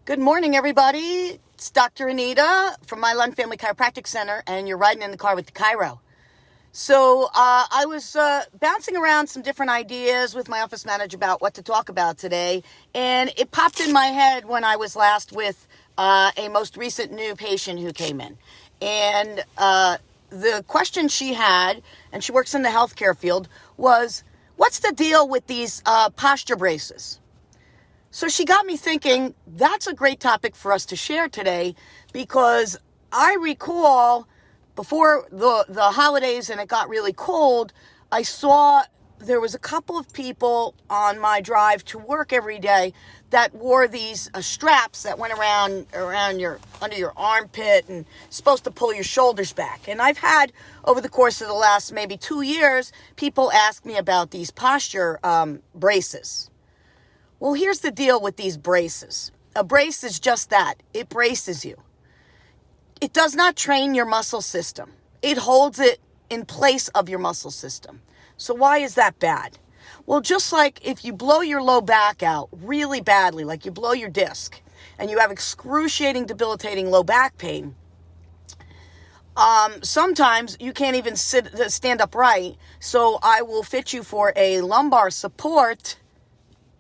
Good morning, everybody. It's Dr. Anita from My Lund Family Chiropractic Center, and you're riding in the car with the Chiro. So I was bouncing around some different ideas with my office manager about what to talk about today, and it popped in my head when I was last with a most recent new patient who came in. And the question she had, and she works in the healthcare field, was, what's the deal with these posture braces? So she got me thinking, that's a great topic for us to share today, because I recall before the holidays and it got really cold, I saw there was a couple of people on my drive to work every day that wore these straps that went around under your armpit and supposed to pull your shoulders back. And I've had, over the course of the last maybe 2 years, people ask me about these posture braces. Well, here's the deal with these braces. A brace is just that. It braces you. It does not train your muscle system. It holds it in place of your muscle system. So why is that bad? Well, just like if you blow your low back out really badly, like you blow your disc, and you have excruciating, debilitating low back pain, sometimes you can't even stand upright. So I will fit you for a lumbar support,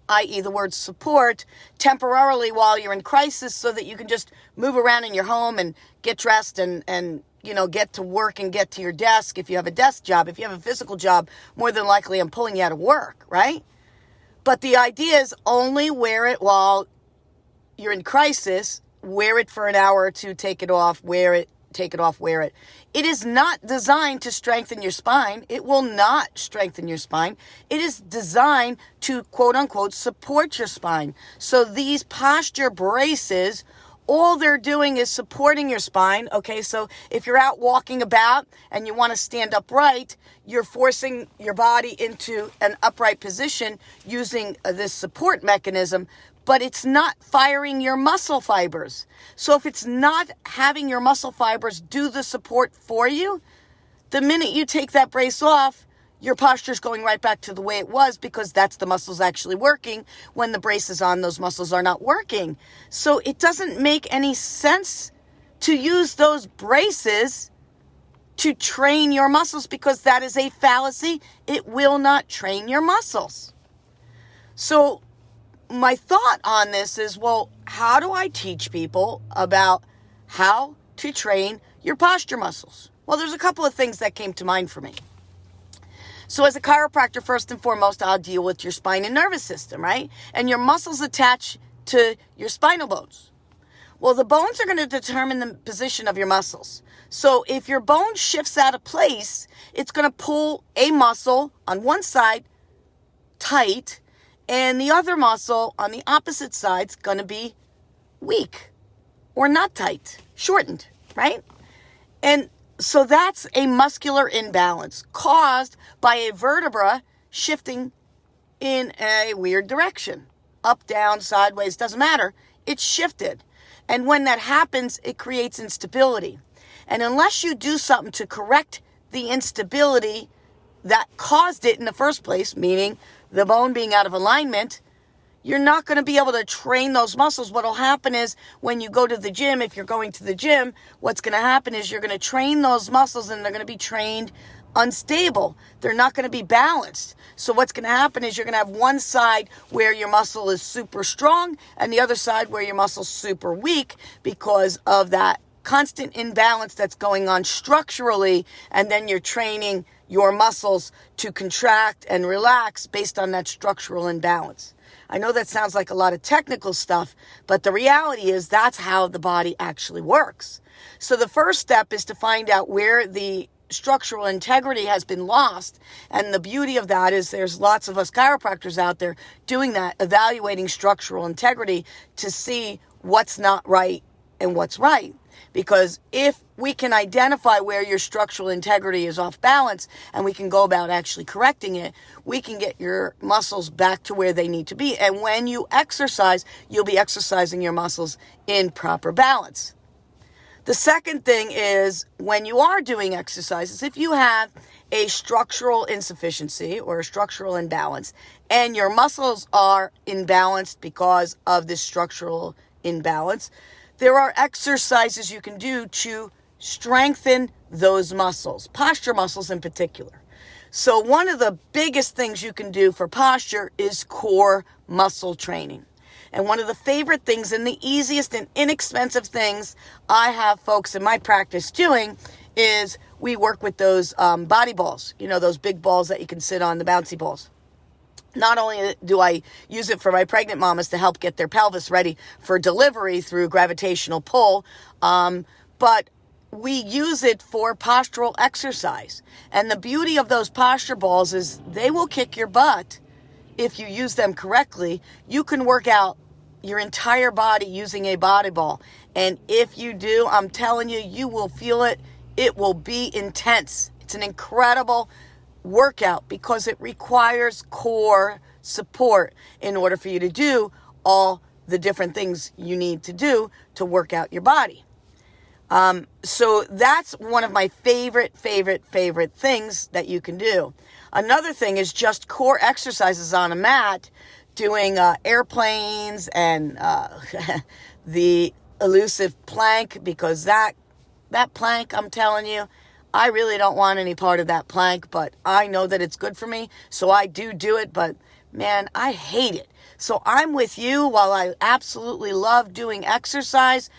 i.e. the word support, temporarily while you're in crisis, so that you can just move around in your home and get dressed and get to work and get to your desk. If you have a desk job, if you have a physical job, more than likely I'm pulling you out of work, right? But the idea is only wear it while you're in crisis, wear it for an hour or two, take it off, wear it, take it off, wear it. It is not designed to strengthen your spine. It will not strengthen your spine. It is designed to, quote unquote, support your spine. So these posture braces, all they're doing is supporting your spine. Okay, so if you're out walking about and you want to stand upright, you're forcing your body into an upright position using this support mechanism, but it's not firing your muscle fibers. So if it's not having your muscle fibers do the support for you, the minute you take that brace off, your posture's going right back to the way it was, because that's the muscles actually working. When the brace is on, those muscles are not working. So it doesn't make any sense to use those braces to train your muscles, because that is a fallacy. It will not train your muscles. So my thought on this is, well, how do I teach people about how to train your posture muscles? Well, there's a couple of things that came to mind for me. So as a chiropractor, first and foremost, I'll deal with your spine and nervous system, right? And your muscles attach to your spinal bones. Well, the bones are going to determine the position of your muscles. So if your bone shifts out of place, it's going to pull a muscle on one side tight, and the other muscle on the opposite side is going to be weak or not tight, shortened, right? And so that's a muscular imbalance caused by a vertebra shifting in a weird direction. Up, down, sideways, doesn't matter. It's shifted. And when that happens, it creates instability. And unless you do something to correct the instability that caused it in the first place, meaning the bone being out of alignment, you're not going to be able to train those muscles. What will happen is when you go to the gym, if you're going to the gym, what's going to happen is you're going to train those muscles and they're going to be trained unstable. They're not going to be balanced. So what's going to happen is you're going to have one side where your muscle is super strong and the other side where your muscle's super weak, because of that constant imbalance that's going on structurally, and then you're training your muscles to contract and relax based on that structural imbalance. I know that sounds like a lot of technical stuff, but the reality is that's how the body actually works. So the first step is to find out where the structural integrity has been lost. And the beauty of that is there's lots of us chiropractors out there doing that, evaluating structural integrity to see what's not right and what's right. Because if we can identify where your structural integrity is off balance and we can go about actually correcting it, we can get your muscles back to where they need to be. And when you exercise, you'll be exercising your muscles in proper balance. The second thing is, when you are doing exercises, if you have a structural insufficiency or a structural imbalance and your muscles are imbalanced because of this structural in balance, there are exercises you can do to strengthen those muscles, posture muscles in particular. So one of the biggest things you can do for posture is core muscle training. And one of the favorite things and the easiest and inexpensive things I have folks in my practice doing is we work with those body balls, those big balls that you can sit on, the bouncy balls. Not only do I use it for my pregnant mamas to help get their pelvis ready for delivery through gravitational pull, but we use it for postural exercise. And the beauty of those posture balls is they will kick your butt if you use them correctly. You can work out your entire body using a body ball. And if you do, I'm telling you, you will feel it. It will be intense. It's an incredible workout because it requires core support in order for you to do all the different things you need to do to work out your body. So that's one of my favorite things that you can do. Another thing is just core exercises on a mat, doing airplanes and the elusive plank, because that plank, I'm telling you, I really don't want any part of that plank, but I know that it's good for me, so I do it, but man, I hate it. So I'm with you. While I absolutely love doing exercise,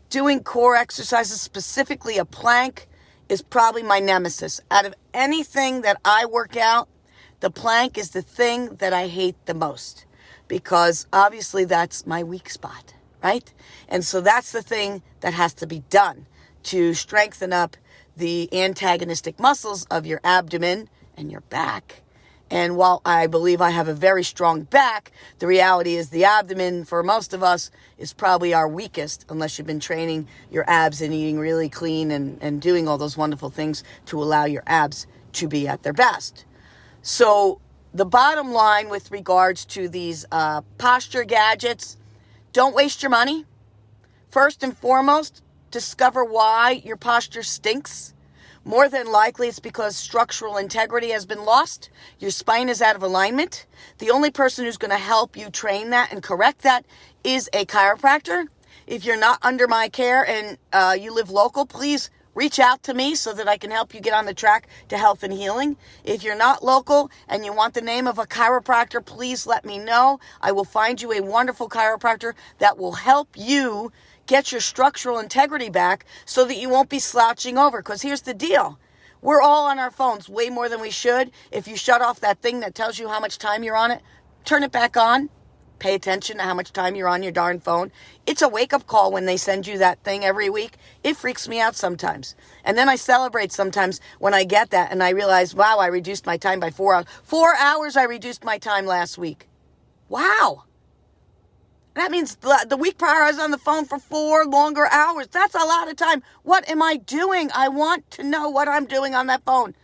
doing core exercises, specifically a plank, is probably my nemesis. Out of anything that I work out, the plank is the thing that I hate the most, because obviously that's my weak spot, right? And so that's the thing that has to be done to strengthen up the antagonistic muscles of your abdomen and your back. And while I believe I have a very strong back, the reality is the abdomen for most of us is probably our weakest, unless you've been training your abs and eating really clean and doing all those wonderful things to allow your abs to be at their best. So the bottom line with regards to these posture gadgets, don't waste your money. First and foremost, discover why your posture stinks. More than likely, it's because structural integrity has been lost. Your spine is out of alignment. The only person who's going to help you train that and correct that is a chiropractor. If you're not under my care and you live local, please reach out to me so that I can help you get on the track to health and healing. If you're not local and you want the name of a chiropractor, please let me know. I will find you a wonderful chiropractor that will help you get your structural integrity back so that you won't be slouching over. Because here's the deal. We're all on our phones way more than we should. If you shut off that thing that tells you how much time you're on it, turn it back on. Pay attention to how much time you're on your darn phone. It's a wake-up call when they send you that thing every week. It freaks me out sometimes. And then I celebrate sometimes when I get that and I realize, wow, I reduced my time by 4 hours. 4 hours I reduced my time last week. Wow. That means the week prior I was on the phone for 4 longer hours. That's a lot of time. What am I doing? I want to know what I'm doing on that phone.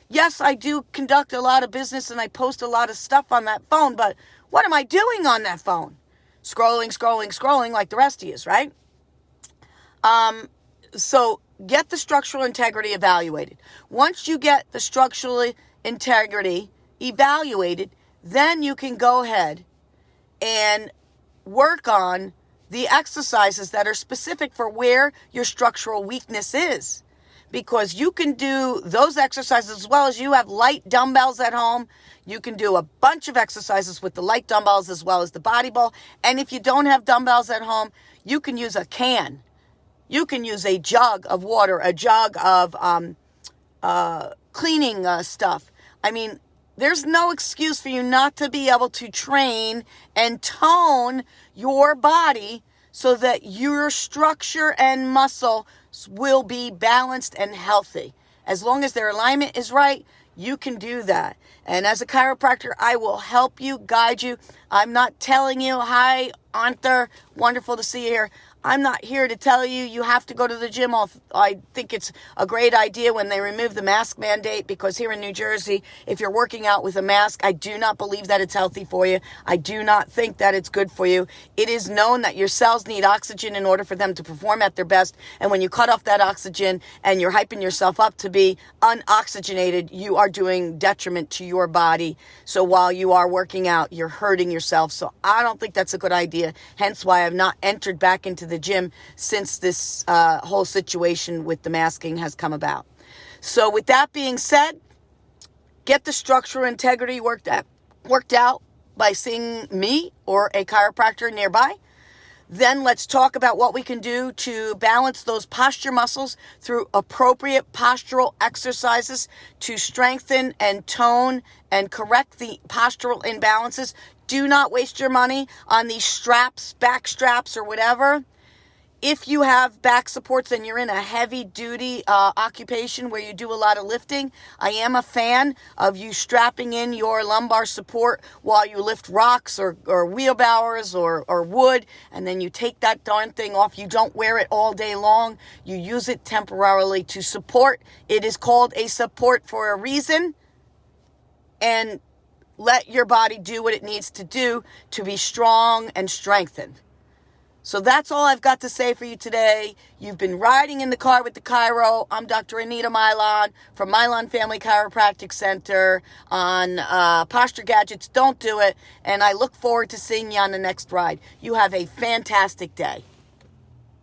Yes, I do conduct a lot of business and I post a lot of stuff on that phone, but what am I doing on that phone? Scrolling like the rest of you, right? So get the structural integrity evaluated. Once you get the structural integrity evaluated, then you can go ahead and work on the exercises that are specific for where your structural weakness is. Because you can do those exercises as well as you have light dumbbells at home. You can do a bunch of exercises with the light dumbbells as well as the body ball. And if you don't have dumbbells at home, you can use a can. You can use a jug of water, a jug of cleaning stuff. I mean, there's no excuse for you not to be able to train and tone your body so that your structure and muscle will be balanced and healthy. As long as their alignment is right, you can do that. And as a chiropractor, I will help you, guide you. I'm not telling you, hi, Arthur, wonderful to see you here. I'm not here to tell you you have to go to the gym. I think it's a great idea when they remove the mask mandate, because here in New Jersey, if you're working out with a mask, I do not believe that it's healthy for you. I do not think that it's good for you. It is known that your cells need oxygen in order for them to perform at their best. And when you cut off that oxygen and you're hyping yourself up to be unoxygenated, you are doing detriment to your body. So while you are working out, you're hurting yourself. So I don't think that's a good idea. Hence why I've not entered back into the gym since this whole situation with the masking has come about. So with that being said, get the structural integrity worked out by seeing me or a chiropractor nearby. Then let's talk about what we can do to balance those posture muscles through appropriate postural exercises to strengthen and tone and correct the postural imbalances. Do not waste your money on these straps, back straps or whatever. If you have back supports and you're in a heavy duty occupation where you do a lot of lifting, I am a fan of you strapping in your lumbar support while you lift rocks or wheelbarrows or wood, and then you take that darn thing off. You don't wear it all day long. You use it temporarily to support. It is called a support for a reason, and let your body do what it needs to do to be strong and strengthened. So that's all I've got to say for you today. You've been riding in the car with the Chiro. I'm Dr. Anita Milon from Milon Family Chiropractic Center on Posture Gadgets. Don't do it. And I look forward to seeing you on the next ride. You have a fantastic day.